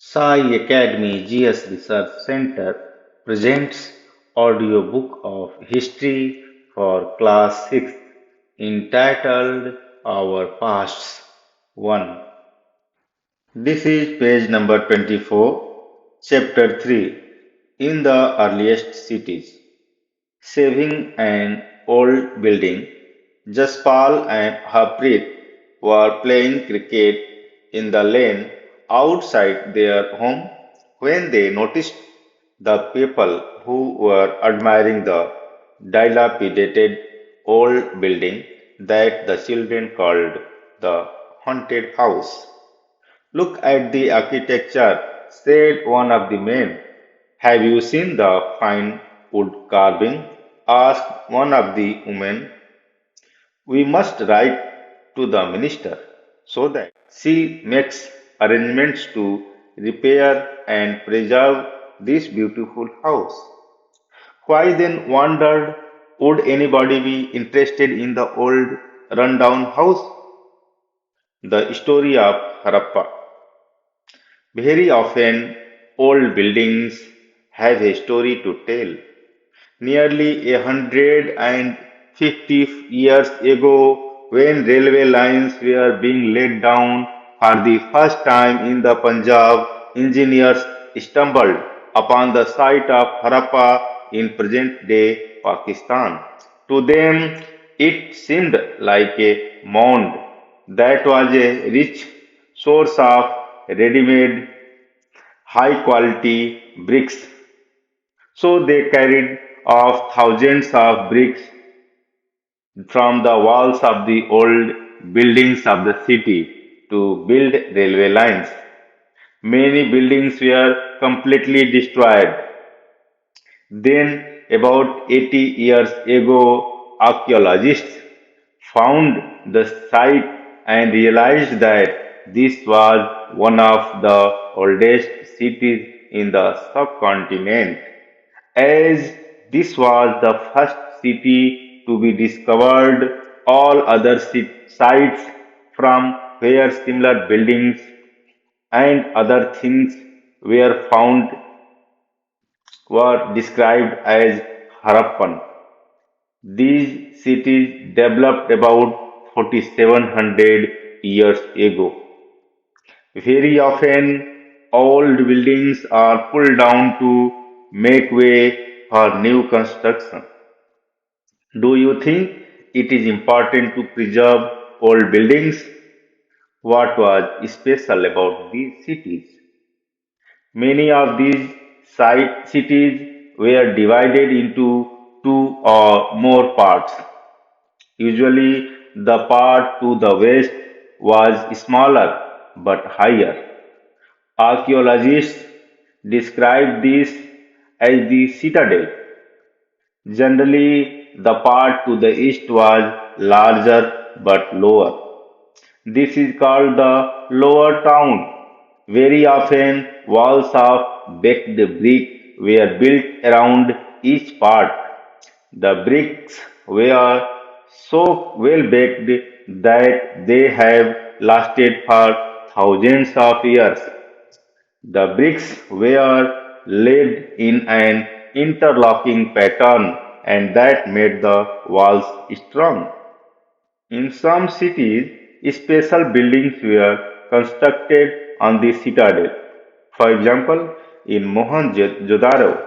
Sciacademy GS Research Center presents audiobook of history for class 6 entitled Our Pasts 1. This is page number 24, chapter 3 in the earliest cities. Saving an old building, Jaspal and Harpreet were playing cricket in the lane outside their home when they noticed the people who were admiring the dilapidated old building that the children called the haunted house. Look at the architecture, said one of the men. Have you seen the fine wood carving? Asked one of the women. We must write to the minister so that she makes arrangements to repair and preserve this beautiful house. Why then wondered, would anybody be interested in the old rundown house? The story of Harappa. Very often, old buildings have a story to tell. Nearly 150 years ago, when railway lines were being laid down for the first time in the Punjab, engineers stumbled upon the site of Harappa in present-day Pakistan. To them, it seemed like a mound that was a rich source of ready-made, high-quality bricks, so they carried off thousands of bricks from the walls of the old buildings of the city to build railway lines. Many buildings were completely destroyed. Then, about 80 years ago, archaeologists found the site and realized that this was one of the oldest cities in the subcontinent. As this was the first city to be discovered, all other sites from where similar buildings and other things were found were described as Harappan. These cities developed about 4700 years ago. Very often, old buildings are pulled down to make way for new construction. Do you think it is important to preserve old buildings? What was special about these cities? Many of these cities were divided into two or more parts. Usually, the part to the west was smaller but higher. Archaeologists describe this as the citadel. Generally, the part to the east was larger but lower. This is called the lower town. Very often, walls of baked brick were built around each part. The bricks were so well baked that they have lasted for thousands of years. The bricks were laid in an interlocking pattern and that made the walls strong. In some cities, special buildings were constructed on the citadel. For example, in Mohenjo-daro,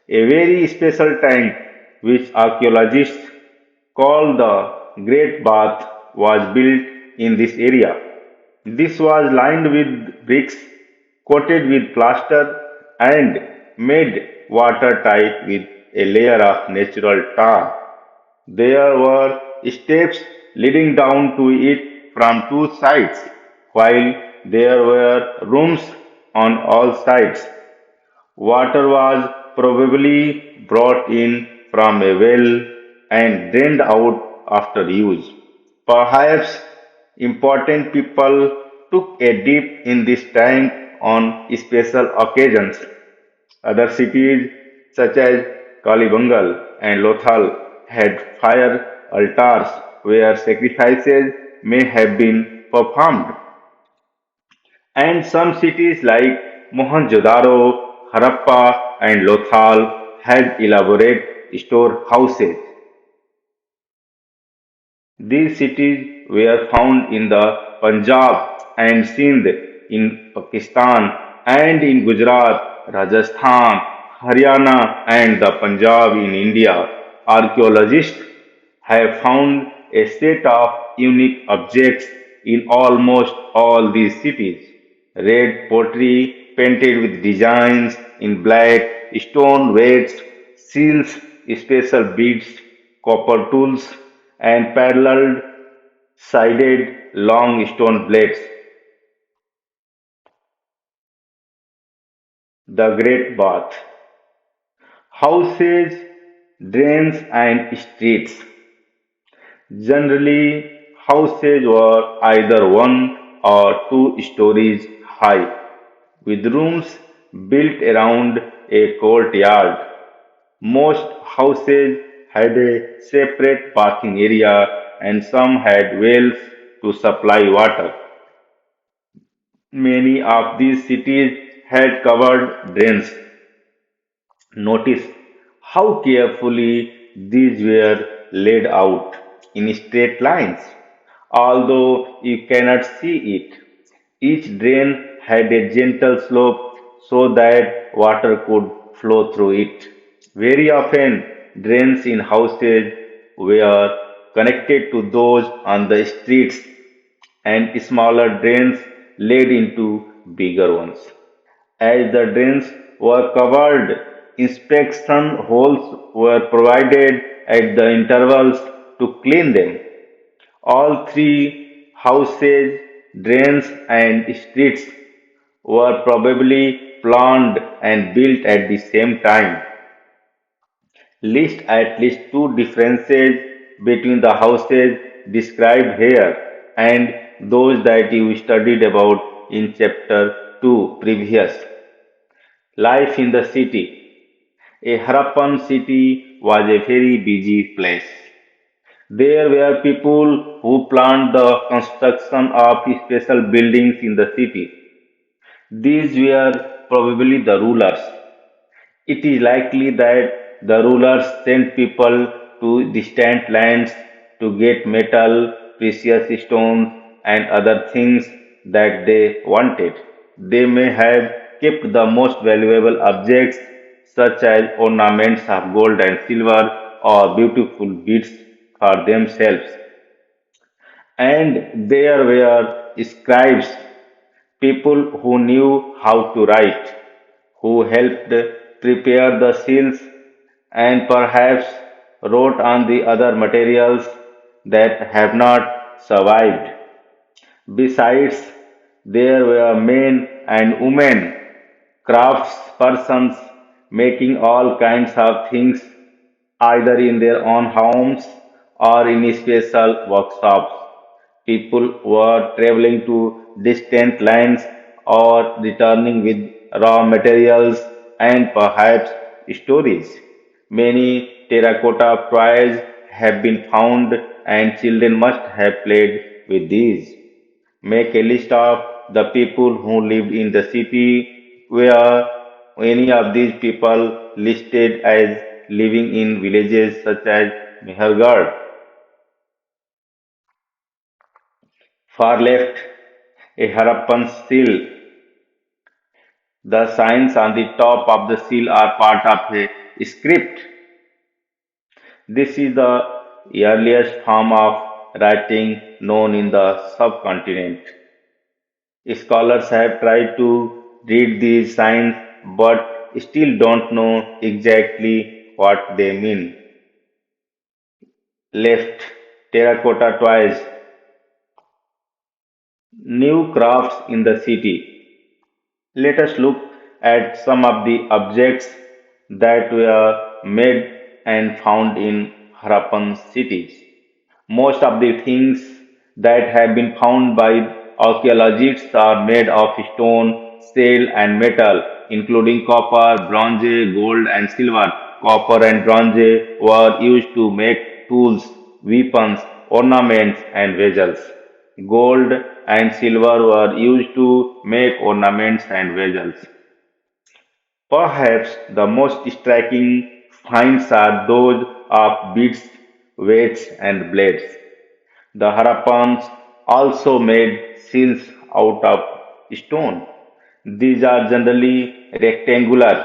a very special tank which archaeologists call the Great Bath was built in this area. This was lined with bricks, coated with plaster, and made watertight with a layer of natural tar. There were steps leading down to it from two sides, while there were rooms on all sides. Water was probably brought in from a well and drained out after use. Perhaps important people took a dip in this tank on special occasions. Other cities such as Kalibangal and Lothal had fire altars where sacrifices may have been performed. And some cities like Mohenjo-daro, Harappa, and Lothal had elaborate storehouses. These cities were found in the Punjab and Sindh in Pakistan and in Gujarat, Rajasthan, Haryana, and the Punjab in India. Archaeologists have found a set of unique objects in almost all these cities. Red pottery painted with designs in black, stone weights, seals, special beads, copper tools, and paralleled sided long stone blades. The Great Bath. Houses, drains, and streets. Generally, houses were either one or two stories high, with rooms built around a courtyard. Most houses had a separate bathing area and some had wells to supply water. Many of these cities had covered drains. Notice how carefully these were laid out in straight lines. Although you cannot see it, each drain had a gentle slope so that water could flow through it. Very often, drains in houses were connected to those on the streets, and smaller drains led into bigger ones. As the drains were covered, inspection holes were provided at the intervals to clean them. All three houses, drains, and streets were probably planned and built at the same time. List at least two differences between the houses described here and those that you studied about in chapter 2 previous. Life in the city. A Harappan city was a very busy place. There were people who planned the construction of special buildings in the city. These were probably the rulers. It is likely that the rulers sent people to distant lands to get metal, precious stones, and other things that they wanted. They may have kept the most valuable objects, such as ornaments of gold and silver or beautiful beads, for themselves. And there were scribes, people who knew how to write, who helped prepare the seals and perhaps wrote on the other materials that have not survived. Besides, there were men and women, craftspersons making all kinds of things either in their own homes or in special workshops. People were traveling to distant lands or returning with raw materials and perhaps stories. Many terracotta toys have been found, and children must have played with these. Make a list of the people who lived in the city. Were any of these people listed as living in villages such as Mehergarh? Far left, a Harappan seal. The signs on the top of the seal are part of a script. This is the earliest form of writing known in the subcontinent. Scholars have tried to read these signs but still don't know exactly what they mean. Left, terracotta toys, new crafts in the city. Let us look at some of the objects that were made and found in Harappan cities. Most of the things that have been found by archaeologists are made of stone, shell, and metal, including copper, bronze, gold, and silver. Copper and bronze were used to make tools, weapons, ornaments, and vessels. Gold and silver were used to make ornaments and vessels. Perhaps the most striking finds are those of beads, weights, and blades. The Harappans also made seals out of stone. These are generally rectangular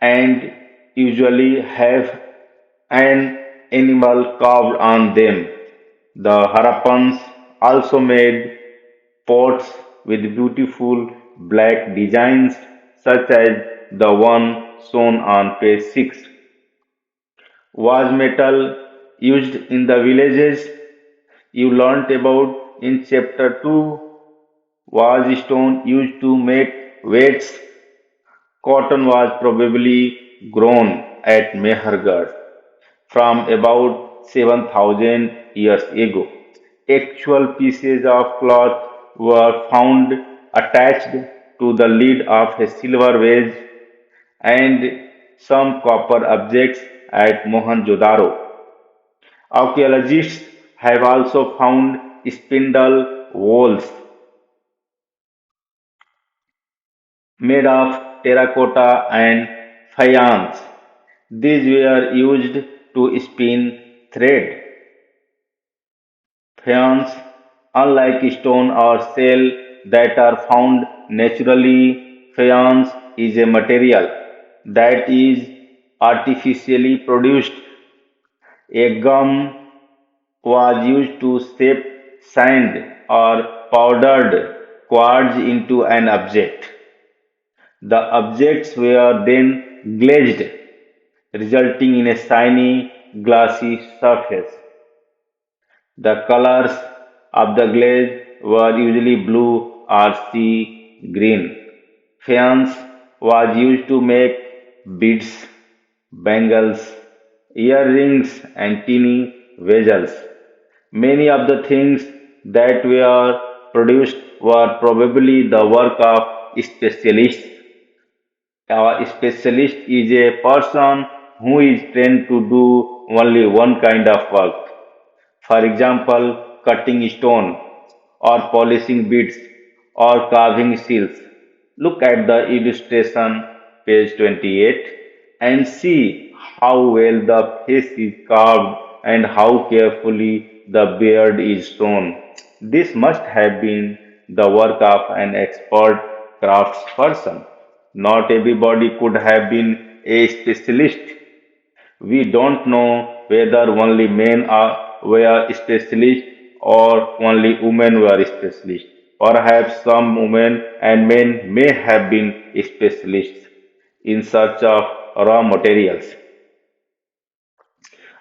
and usually have an animal carved on them. The Harappans also made pots with beautiful black designs such as the one shown on page 6. Was metal used in the villages you learnt about in chapter 2? Was stone used to make weights? Cotton was probably grown at Mehergarh from about 7,000 years ago. Actual pieces of cloth were found attached to the lid of a silver vase and some copper objects at Mohenjo-daro. Archaeologists have also found spindle wheels made of terracotta and faience. These were used to spin thread. Faience, unlike stone or shell that are found naturally, faience is a material that is artificially produced. A gum was used to shape sand or powdered quartz into an object. The objects were then glazed, resulting in a shiny, glassy surface. The colors of the glaze were usually blue or sea green. Faience was used to make beads, bangles, earrings, and teeny vessels. Many of the things that were produced were probably the work of specialists. A specialist is a person who is trained to do only one kind of work. For example, cutting stone, or polishing beads, or carving seals. Look at the illustration, page 28, and see how well the face is carved and how carefully the beard is shown. This must have been the work of an expert craftsperson. Not everybody could have been a specialist. We don't know whether only men were specialists or only women were specialists. Perhaps some women and men may have been specialists in search of raw materials.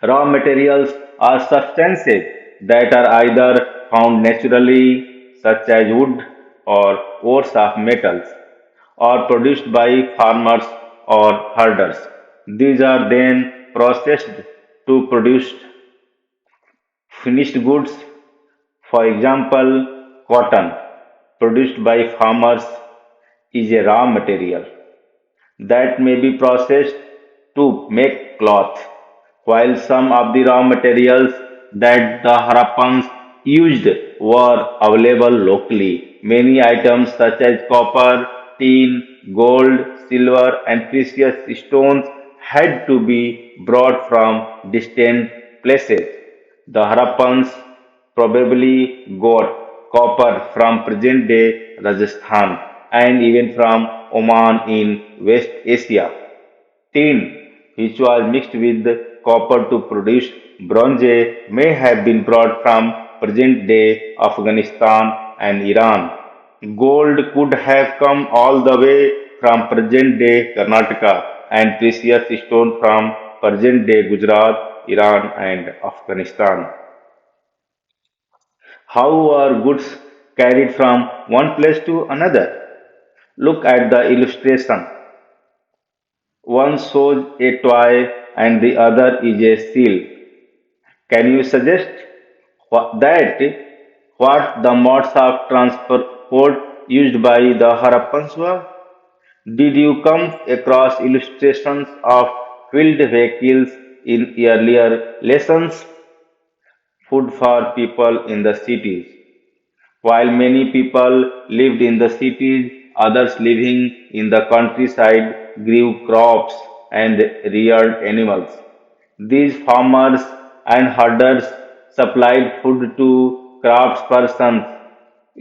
Raw materials are substances that are either found naturally, such as wood or ores of metals, or produced by farmers or herders. These are then processed to produce finished goods. For example, cotton, produced by farmers, is a raw material that may be processed to make cloth, while some of the raw materials that the Harappans used were available locally. Many items such as copper, tin, gold, silver, and precious stones had to be brought from distant places. The Harappans probably got copper from present day Rajasthan and even from Oman in West Asia. Tin, which was mixed with copper to produce bronze, may have been brought from present day Afghanistan and Iran. Gold could have come all the way from present day Karnataka and precious stone from present day Gujarat, Iran, and Afghanistan. How are goods carried from one place to another? Look at the illustration. One shows a toy and the other is a seal. Can you suggest that what the modes of transport used by the Harappans were? Did you come across illustrations of wheeled vehicles in earlier lessons? Food for people in the cities. While many people lived in the cities, others living in the countryside grew crops and reared animals. These farmers and herders supplied food to craftspersons,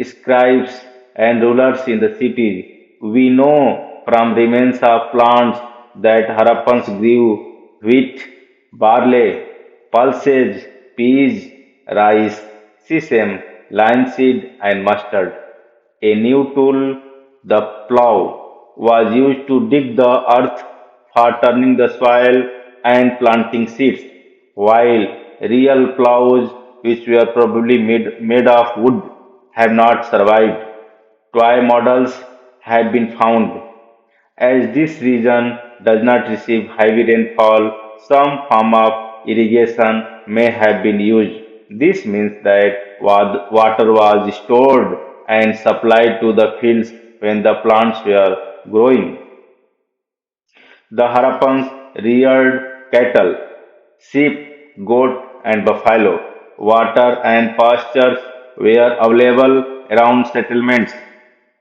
scribes, and rulers in the cities. We know from remains of plants that Harappans grew wheat, barley, pulses, peas, rice, sesame, linseed, and mustard. A new tool, the plough, was used to dig the earth for turning the soil and planting seeds, while real ploughs, which were probably made of wood, have not survived. Toy models have been found. As this region does not receive heavy rainfall, some form of irrigation may have been used. This means that water was stored and supplied to the fields when the plants were growing. The Harappans reared cattle, sheep, goat, and buffalo. Water and pastures were available around settlements.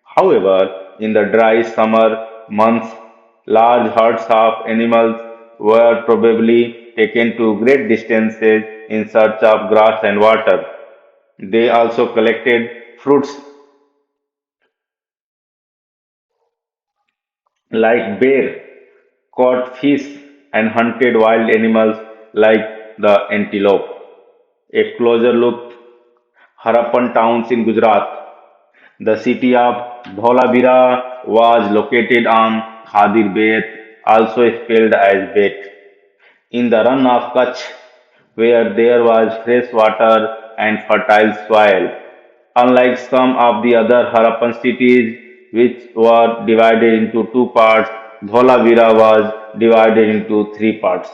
However, in the dry summer months, large herds of animals were probably taken to great distances in search of grass and water. They also collected fruits like bear, caught fish, and hunted wild animals like the antelope. A closer look, Harappan towns in Gujarat. The city of Dholavira was located on Khadir Bet, also spelled as Bet, in the run of Kutch, where there was fresh water and fertile soil. Unlike some of the other Harappan cities, which were divided into two parts, Dholavira was divided into three parts,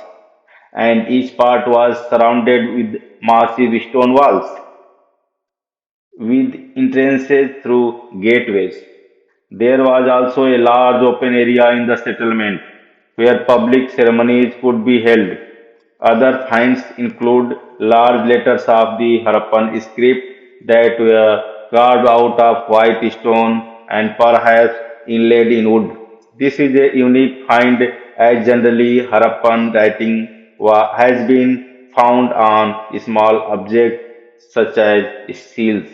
and each part was surrounded with massive stone walls with entrances through gateways. There was also a large open area in the settlement where public ceremonies could be held. Other finds include large letters of the Harappan script that were carved out of white stone and perhaps inlaid in wood. This is a unique find as generally Harappan writing has been found on small objects such as seals.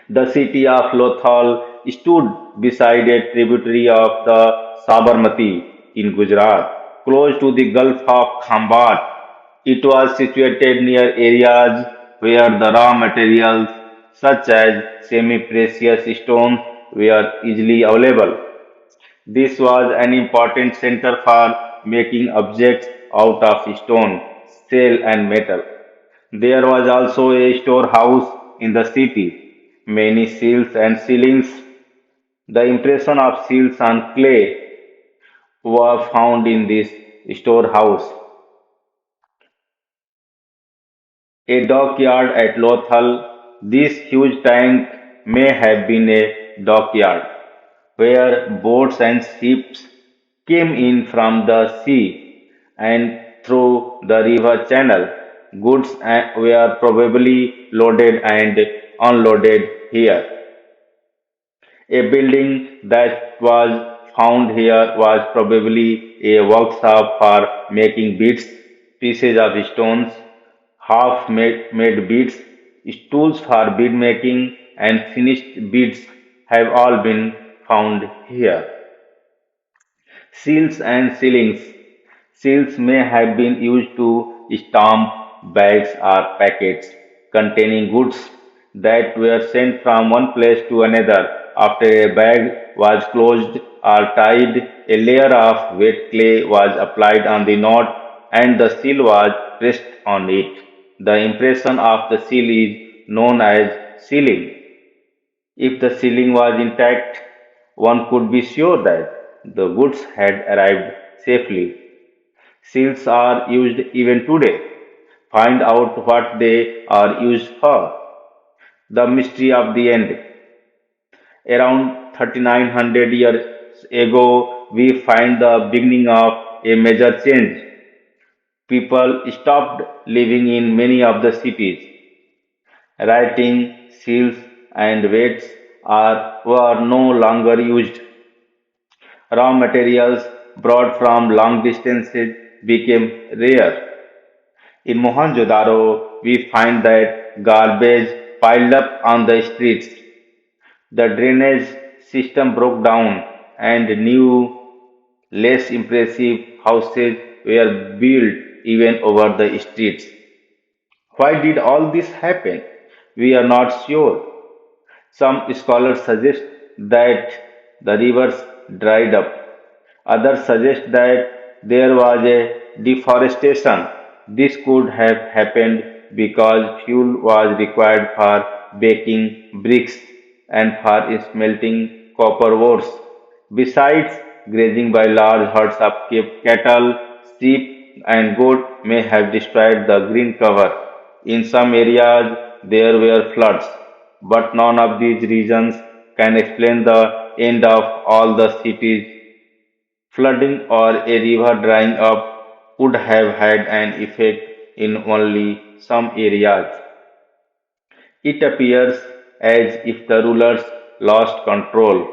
The city of Lothal stood beside a tributary of the Sabarmati in Gujarat, close to the Gulf of Khambat. It was situated near areas where the raw materials, such as semi-precious stones, were easily available. This was an important center for making objects out of stone, steel, and metal. There was also a storehouse in the city. Many seals and ceilings, the impression of seals on clay, were found in this storehouse. A dockyard at Lothal, this huge tank may have been a dockyard where boats and ships came in from the sea and through the river channel. Goods were probably loaded and unloaded here. A building that was found here was probably a workshop for making beads, pieces of stones, half made beads, tools for bead making, and finished beads have all been found here. Seals and sealings. Seals may have been used to stamp bags or packets containing goods that were sent from one place to another. After a bag was closed or tied, a layer of wet clay was applied on the knot and the seal was pressed on it. The impression of the seal is known as sealing. If the ceiling was intact, one could be sure that the goods had arrived safely. Seals are used even today. Find out what they are used for. The mystery of the end. Around 3900 years ago, we find the beginning of a major change. People stopped living in many of the cities. Writing, seals, and weights were no longer used. Raw materials brought from long distances became rare. In Mohenjo-daro, we find that garbage piled up on the streets. The drainage system broke down, and new, less impressive houses were built even over the streets. Why did all this happen? We are not sure. Some scholars suggest that the rivers dried up. Others suggest that there was a deforestation. This could have happened because fuel was required for baking bricks and for smelting copper ores. Besides, grazing by large herds of cattle, sheep, and goat may have destroyed the green cover. In some areas, there were floods, but none of these reasons can explain the end of all the cities. Flooding or a river drying up would have had an effect in only some areas. It appears as if the rulers lost control.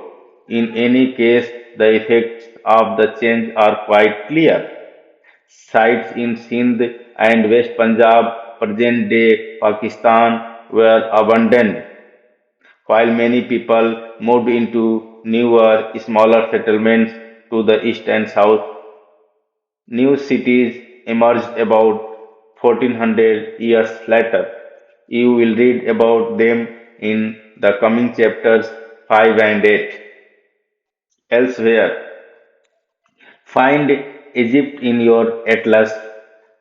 In any case, the effects of the change are quite clear. Sites in Sindh and West Punjab, present day Pakistan, were abandoned, while many people moved into newer, smaller settlements to the east and south. New cities emerged about 1400 years later. You will read about them in the coming chapters 5 and 8. Elsewhere, find Egypt in your atlas.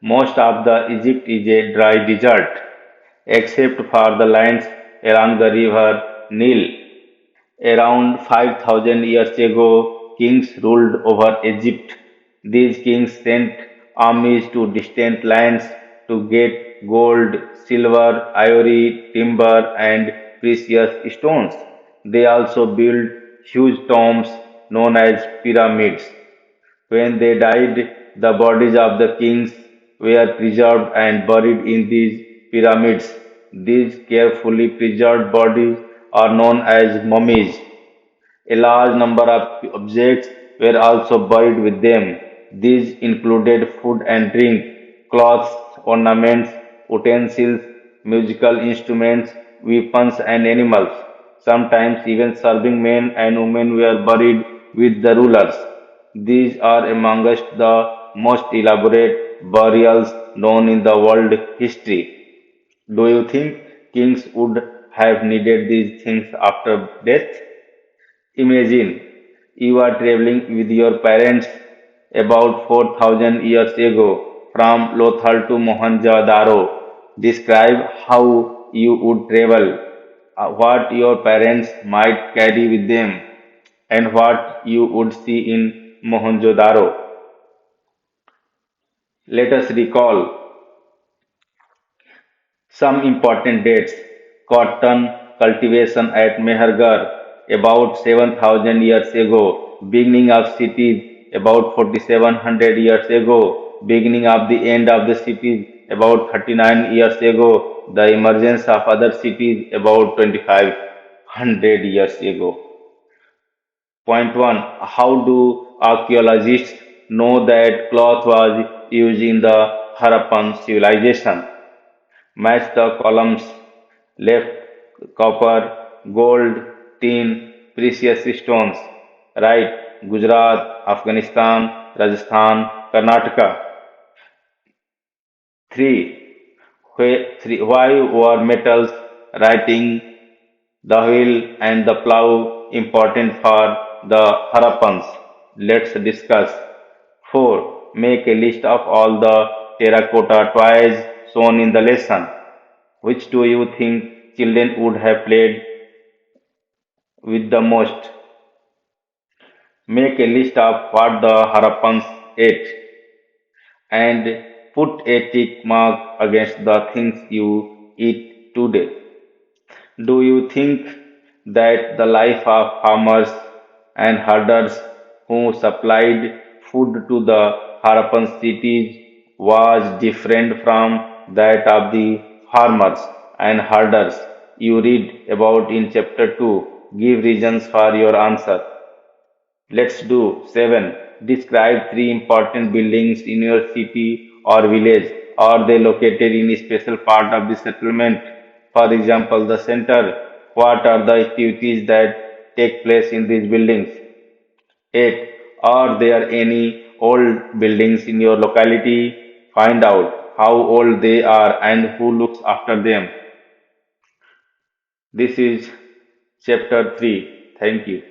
Most of the Egypt is a dry desert, except for the lands along the river Nile. Around 5000 years ago, kings ruled over Egypt. These kings sent armies to distant lands to get gold, silver, ivory, timber, and precious stones. They also built huge tombs known as pyramids. When they died, the bodies of the kings were preserved and buried in these pyramids. These carefully preserved bodies are known as mummies. A large number of objects were also buried with them. These included food and drink, clothes, ornaments, utensils, musical instruments, weapons, and animals. Sometimes even serving men and women were buried with the rulers. These are amongst the most elaborate burials known in the world history. Do you think kings would have needed these things after death? Imagine you are traveling with your parents about 4000 years ago from Lothal to Mohenjo-daro. Describe how you would travel, what your parents might carry with them, and what you would see in Mohenjo-daro. Let us recall some important dates: cotton cultivation at Mehergarh about 7000 years ago, beginning of cities about 4700 years ago, beginning of the end of the cities about 39 years ago, the emergence of other cities about 2500 years ago. Point 1. How do archaeologists know that cloth was used in the Harappan civilization? Match the columns: left copper, gold, tin, precious stones; right Gujarat, Afghanistan, Rajasthan, Karnataka. 3. Why were metals, writing, the wheel, and the plough important for the Harappans? Let's discuss. 4. Make a list of all the terracotta toys shown in the lesson. Which do you think children would have played with the most? Make a list of what the Harappans ate and put a tick mark against the things you eat today. Do you think that the life of farmers and herders who supplied food to the Harappan cities was different from that of the farmers and herders you read about in chapter 2? Give reasons for your answer. Let's do 7. Describe three important buildings in your city or village. Are they located in a special part of the settlement? For example, the center. What are the activities that take place in these buildings? 8. Are there any old buildings in your locality? Find out how old they are and who looks after them. This is chapter 3. Thank you.